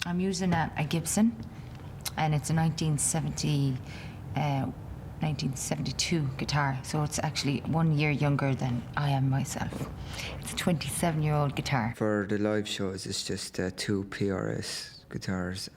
I'm using a Gibson, and it's a 1972 guitar, so it's actually 1 year younger than I am myself. It's a 27-year-old guitar. For the live shows, it's just 2 PRS guitars.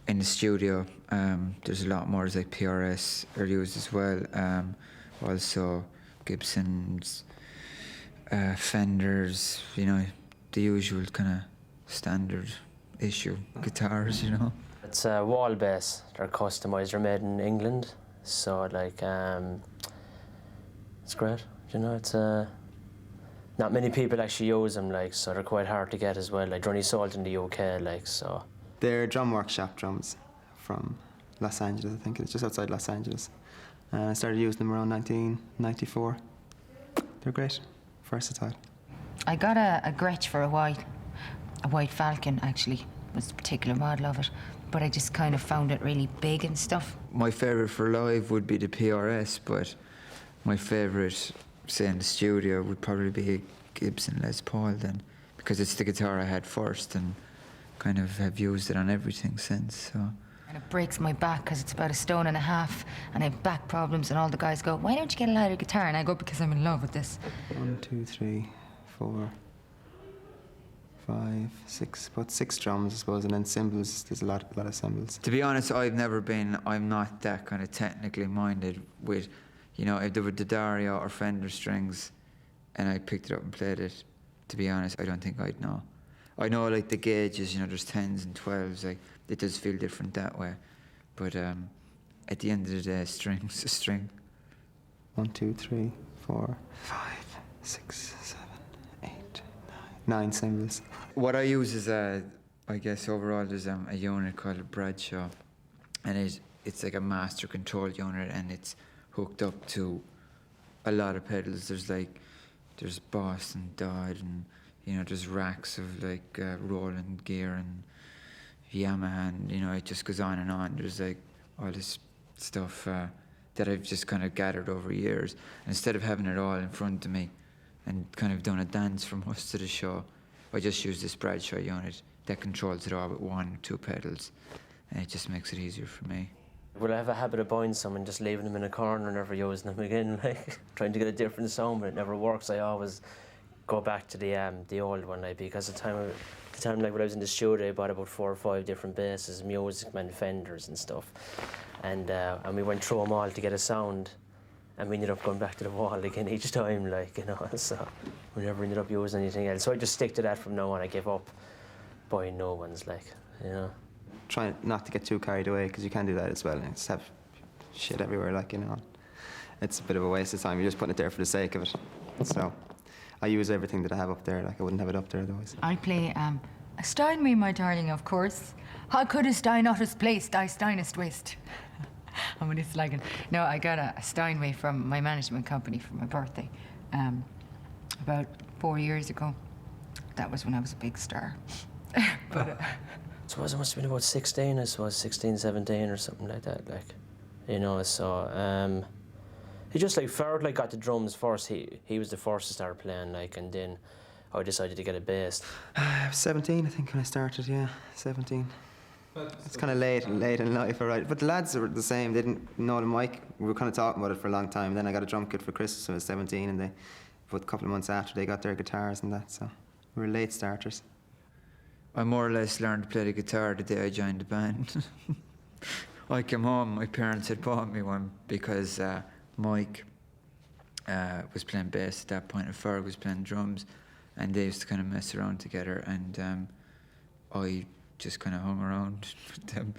In the studio, there's a lot more like PRS are used as well. Also Gibsons, Fenders, you know, the usual kind of standard issue guitars, you know. It's a wall bass. They're customised. They're made in England, so like it's great. You know, it's not many people actually use them, like, so they're quite hard to get as well. Like, they're only sold in the UK, like, so. They're drum workshop drums from Los Angeles, I think. It's just outside Los Angeles. I started using them around 1994. They're great, versatile. I got a Gretsch for a white Falcon, actually, was the particular model of it, but I just kind of found it really big and stuff. My favourite for live would be the PRS, but my favourite, say in the studio, would probably be a Gibson Les Paul then, because it's the guitar I had first and kind of have used it on everything since, so. And it breaks my back because it's about 1.5 stone, and I have back problems, and all the guys go, why don't you get a lighter guitar? And I go, because I'm in love with this. 1, 2, 3, 4, 5, 6, about 6 drums, I suppose, and then cymbals. There's a lot of cymbals. To be honest, I'm not that kind of technically minded with, you know, if there were the Dario or Fender strings and I picked it up and played it, to be honest, I don't think I'd know. I know, like, the gauges, you know, there's 10s and 12s, like, it does feel different that way. But at the end of the day, string's a string. 1, 2, 3, 4, 5, 6, 7, 8, 9 cymbals. What I use is, I guess overall, there's a unit called a Bradshaw, and it's like a master control unit, and it's hooked up to a lot of pedals. There's Boss and Dodd, and, you know, there's racks of like Roland gear and Yamaha, and, you know, it just goes on and on. There's like all this stuff that I've just kind of gathered over years. And instead of having it all in front of me and kind of done a dance for most of the show, I just use this Bradshaw unit that controls it all with 1 or 2 pedals, and it just makes it easier for me. Well, I have a habit of buying some and just leaving them in a corner and never using them again, like, trying to get a different sound, but it never works. I always go back to the old one, like, because the time like when I was in the studio, I bought about 4 or 5 different basses, Music Man, Fenders and stuff, and we went through them all to get a sound, and we ended up going back to the wall again each time, like, you know, so we never ended up using anything else. So I just stick to that from now on. I give up buying new ones, like, you know. Try not to get too carried away, because you can do that as well, and just have shit everywhere, like, you know. It's a bit of a waste of time. You're just putting it there for the sake of it. So I use everything that I have up there, like I wouldn't have it up there otherwise. I play a Steinway, my darling, of course. How couldst I not have placed thy Steinest waist? I'm really slagging. No, I got a Steinway from my management company for my birthday about 4 years ago. That was when I was a big star. But I suppose I must have been about 16, I suppose, 16, 17 or something like that, like, you know, so, he just, like, Ferg, like, got the drums first. He was the first to start playing, like, and then I decided to get a bass. I was 17, I think, when I started, yeah, 17. It's kind of late in life, all right. But the lads are the same. They didn't know the mic. We were kind of talking about it for a long time. Then I got a drum kit for Christmas when I was 17, and but a couple of months after, they got their guitars and that, so we were late starters. I more or less learned to play the guitar the day I joined the band. I came home, my parents had bought me one because Mike was playing bass at that point, and Ferg was playing drums, and they used to kind of mess around together, and I just kind of hung around with them,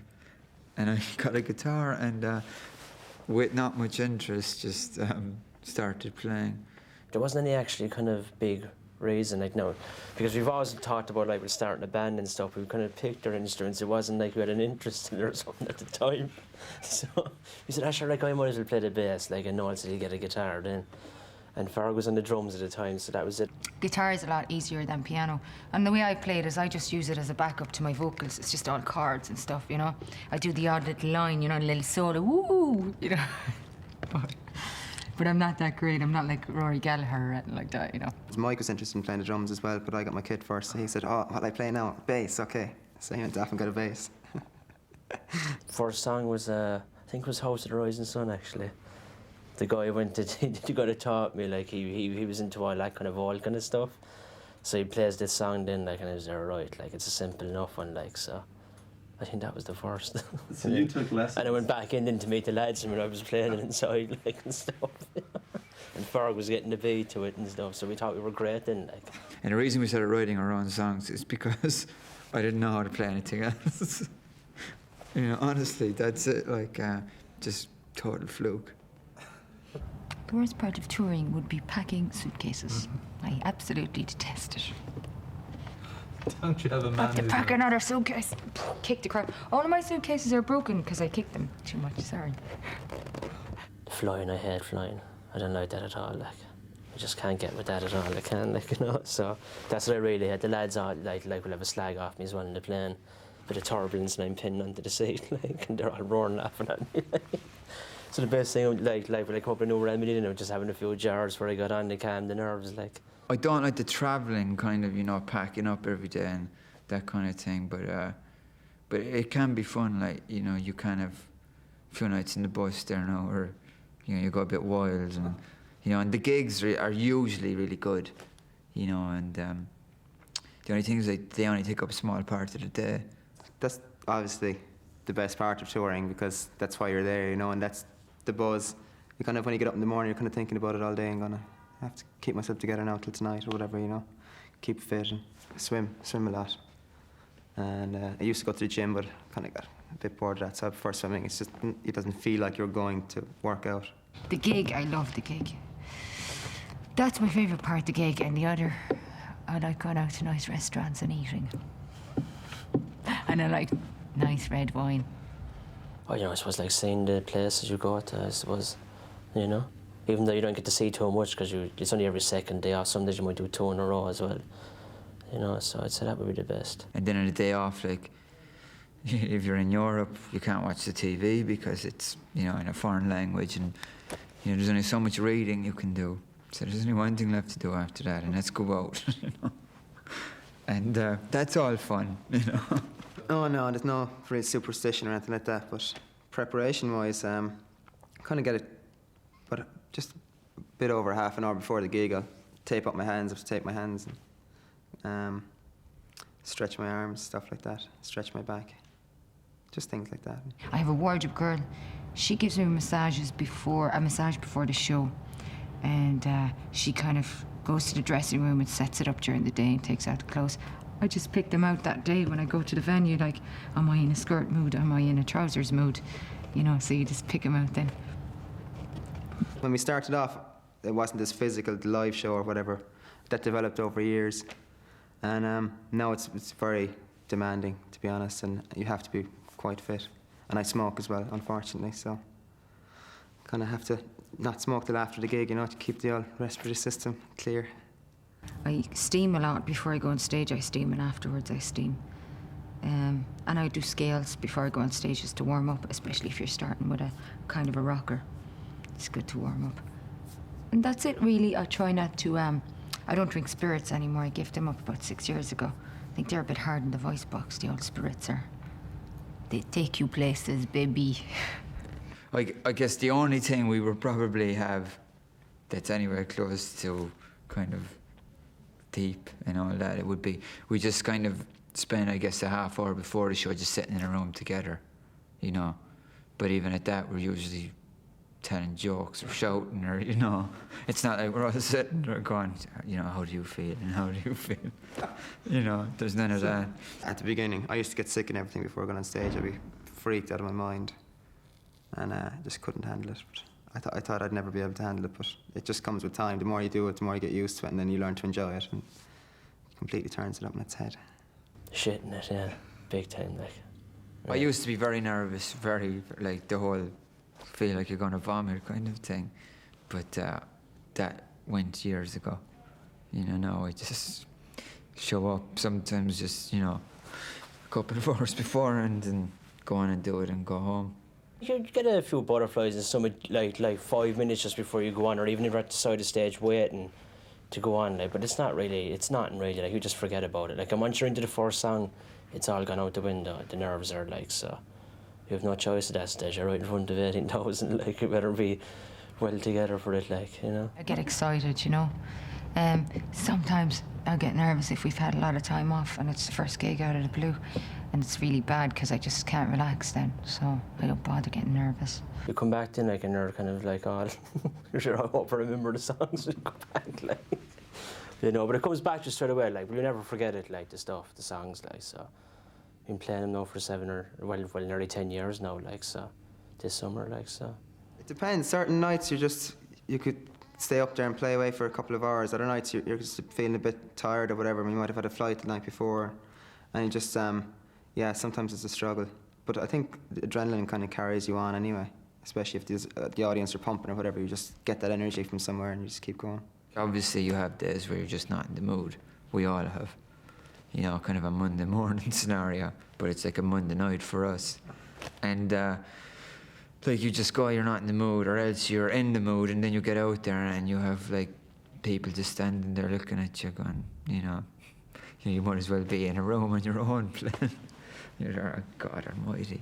and I got a guitar, and with not much interest, just started playing. There wasn't any actually kind of big reason, like, no, because we've always talked about, like, we're starting a band and stuff. We kind of picked our instruments. It wasn't like we had an interest in it or something at the time. So we said, sure, like, I might as well play the bass, like, and Noel said he'd get a guitar then. And Ferg was on the drums at the time, so that was it. guitar is a lot easier than piano. And the way I play it is I just use it as a backup to my vocals. It's just all chords and stuff, you know. I do the odd little line, you know, a little solo, woo, you know. but but I'm not that great. I'm not like Rory Gallagher or anything like that, you know. Mike was interested in playing the drums as well, but I got my kit first. So he said, "Oh, what I play now? Bass, okay." So he went off and got a bass. First song was, I think it was House of the Rising Sun, actually. The guy went to, the guy that taught me, like, he was into all that kind of stuff. So he plays this song then, like, and I was there, right, like, it's a simple enough one, like, so I think that was the first. So you took lessons? And I went back in then to meet the lads when I was playing it inside, like, and stuff. And Ferg was getting the beat to it and stuff, so we thought we were great then, like. And the reason we started writing our own songs is because I didn't know how to play anything else. You know, honestly, that's it, like, just total fluke. The worst part of touring would be packing suitcases. I absolutely detest it. Don't you have a man Have to who's pack a- another suitcase. Kick the crap. All of my suitcases are broken because I kicked them too much, sorry. Flying, I hate flying. I don't like that at all, like. I just can't get with that at all, I can't, like, you know. So that's what I really hate. The lads all, like will have a slag off me as well in the plane. Bit of turbulence and I'm pinned onto the seat, like, and they're all roaring laughing at me, like. So the best thing, like when I come up in New Remedy, you know, just having a few jars where I got on to calm the nerves, like. I don't like the travelling kind of, you know, packing up every day and that kind of thing, but it can be fun, like, you know, you kind of, a few nights in the bus there now, or, you know, you go a bit wild, and, you know, and the gigs are usually really good, you know, and the only thing is, like, they only take up a small part of the day. That's obviously the best part of touring, because that's why you're there, you know, and that's the buzz. You kind of, when you get up in the morning, you're kind of thinking about it all day and gonna have to keep myself together now till tonight or whatever, you know. Keep fit and swim a lot. And I used to go to the gym, but kind of got a bit bored of that. So I prefer swimming. It's just, it doesn't feel like you're going to work out. The gig, I love the gig. That's my favourite part, the gig, and the other, I like going out to nice restaurants and eating. And I like nice red wine. Oh, you know, I suppose, like, seeing the places you go to, I suppose, you know. Even though you don't get to see too much, because it's only every second day off. Some days you might do 2 in a row as well. You know, so I'd say that would be the best. And then on a day off, like, if you're in Europe, you can't watch the TV because it's, you know, in a foreign language, and, you know, there's only so much reading you can do. So there's only one thing left to do after that, and that's go out, you know. And that's all fun, you know. Oh no, there's no real superstition or anything like that, but preparation-wise, kind of get it, but just a bit over half an hour before the gig, I'll tape up my hands, I have to tape my hands, and stretch my arms, stuff like that, stretch my back, just things like that. I have a wardrobe girl. She gives me massages before the show, and she kind of goes to the dressing room and sets it up during the day and takes out the clothes. I just pick them out that day when I go to the venue, like, am I in a skirt mood, am I in a trousers mood, you know, so you just pick them out then. When we started off, it wasn't this physical, the live show or whatever. That developed over years. And now it's very demanding, to be honest, and you have to be quite fit. And I smoke as well, unfortunately, so kind of have to not smoke till after the gig, you know, to keep the old respiratory system clear. I steam a lot before I go on stage. I steam, and afterwards I steam. And I do scales before I go on stage just to warm up, especially if you're starting with a kind of a rocker. It's good to warm up. And that's it, really. I try not to, I don't drink spirits anymore. I gave them up about 6 years ago. I think they're a bit hard in the voice box, the old spirits are. They take you places, baby. I guess the only thing we would probably have that's anywhere close to kind of deep and all that, it would be, we just kind of spend, I guess, a half hour before the show just sitting in a room together, you know. But even at that, we're usually telling jokes or shouting, or, you know, it's not like we're all sitting there going, you know, how do you feel and how do you feel? You know, there's none of that. At the beginning, I used to get sick and everything before going on stage. I'd be freaked out of my mind, and just couldn't handle it. But I thought I'd never be able to handle it, but it just comes with time. The more you do it, the more you get used to it, and then you learn to enjoy it, and it completely turns it up in its head. Shit in it, yeah. Big time, like. I used to be very nervous, very, like, the whole feel like you're going to vomit kind of thing. But that went years ago. You know, now I just show up sometimes just, you know, a couple of hours before and go on and do it and go home. You get a few butterflies and some like 5 minutes just before you go on, or even if you're at the side of the stage waiting to go on. Like, but it's nothing really. Like, you just forget about it. Like, and once you're into the first song, it's all gone out the window. The nerves are like, so you have no choice at that stage. You're right in front of 18,000. Like, you better be well together for it. Like, you know. I get excited, you know. Sometimes I'll get nervous if we've had a lot of time off and it's the first gig out of the blue, and it's really bad because I just can't relax then, so I don't bother getting nervous. You come back then, like, and you're kind of like, oh, sure, I hope I remember the songs when you come back, like, you know. But it comes back just straight away, like, we'll never forget it, like, the songs, like, so. Been playing them now for nearly 10 years now, like, so, this summer, like, so. It depends. Certain nights you could stay up there and play away for a couple of hours. Other nights you're just feeling a bit tired or whatever. I mean, you might have had a flight the night before, and you just, yeah, sometimes it's a struggle. But I think the adrenaline kind of carries you on anyway, especially if the audience are pumping or whatever. You just get that energy from somewhere and you just keep going. Obviously, you have days where you're just not in the mood. We all have, you know, kind of a Monday morning scenario, but it's like a Monday night for us. And like, you just go, you're not in the mood, or else you're in the mood, and then you get out there and you have like people just standing there looking at you going, you know, you might as well be in a room on your own playing. You're like, God almighty.